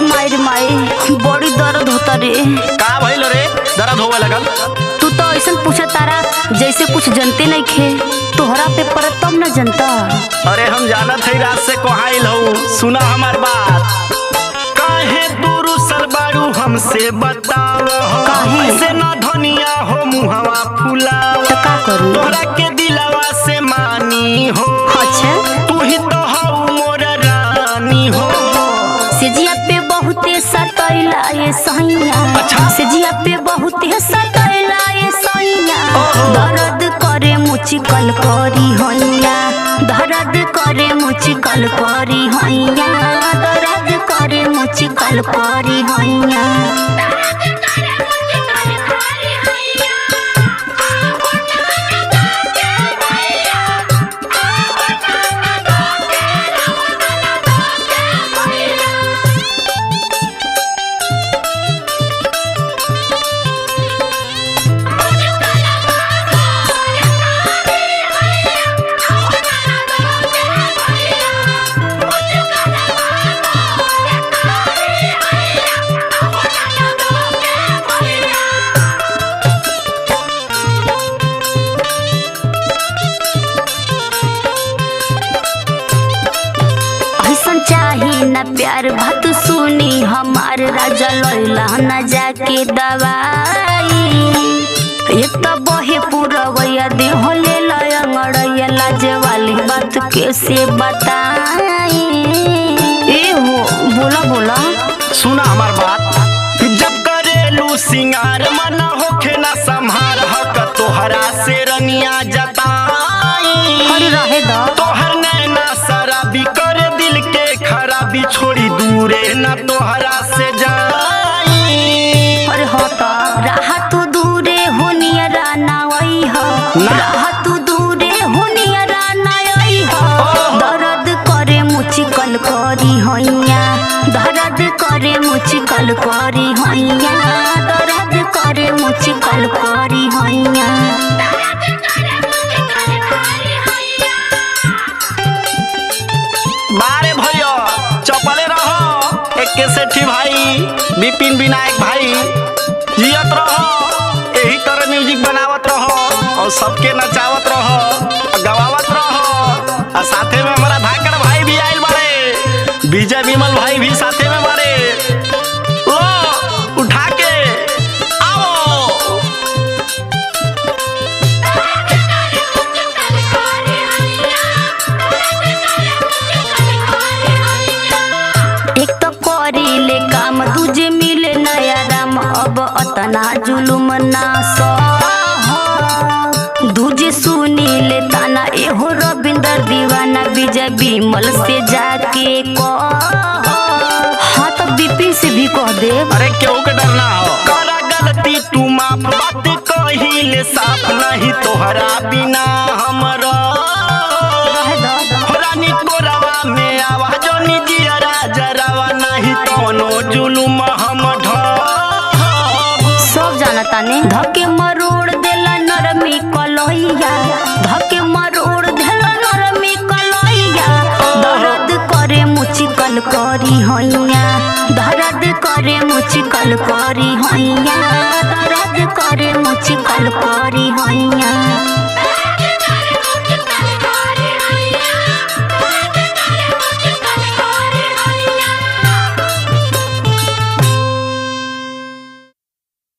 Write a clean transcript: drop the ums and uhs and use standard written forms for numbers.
माई बड़ी दर्द होता रे। का भइल रे? दर्द होवे लगल? तू तो ऐसा पूछा तारा जैसे कुछ जनते नहीं खे। तोहरा पे पर तब न जनता। अरे हम जानत है रात से कोहाइल हूँ। सुना हमार बात। काहे तू रुसल बारू हमसे बताव। काहे? ऐसे ना धनिया हो मुहवा फुलाव। तो का करूं? तोहरा के दिलवा से मानी हो। अच्छा तू ही तो हऊ मोर रानी हो। सेजिया पे बहुते सतैला ये सैया। अच्छा? सेजिया पे बहुते सतैला ये सैया। दर्द करे मुचिकल करी हैया। दर्द करे मुचिकल करी हैया। दर्द करे मुचिकल करी हैया। चाही न प्यार बात सुनी हमार राजा लैला न जाके दवाई। ये तो बहे पुरवैया देह ले लयंगड़ैया लाज वाली बात कैसे बताई। ए हो बोला बोला। सुना हमार बात। जब करेलू सिंगार मन होखे ना संहार हक तोहरा से रनिया जताई। अरे रहे दा तोहर नैना शराबी करे दिल के खराबी छोड़ी दूरे न तोहरा से जाई। अरे होता रहा तू दूरे होनिया राना वही हो। रहा तू दूरे होनिया राना वही हो। दर्द करे मुचिकल करी हैया। दर्द करे मुचिकल करी हैया। दर्द करे मुचिकल करी हैया। बारे भैया चपले रहो। एक के सेठी भाई विपिन विनायक भाई जियत रहो। यही तरह म्यूजिक बनावत रहो और सबके नचावत रहो गवावत रहो। और साथे में हमारा धाकड़ भाई भी आयल बारे। विजय विमल भाई भी साथे में बारे। लो उठा के आओ। एक तो करी ले काम तुझे मिले नया राम। अब अतना जुलुम ना सह। दूजे सुनी ले ताना एहो रविंदर दीवाना विजय विमल से जाके कह। हाँ तो विपिन से भी कह दे। अरे क्यों के डरना हो? करा गलती तू माफ बात कही ले साफ नहीं तोहरा बिना हमरा। रानी कोरवा में आवाजो निजियरा जरावा नहीं कोनो जुलुम हम ढाब। सब जाना ताने धके मरोड़ देला नरमी कलैया। धके मरोड़ देला नरमी कलैया। दर्द करे मुचिकल करी हैया। दर्द करे मुचिकल करी हैया। दर्द करे मुचिकल करी हैया।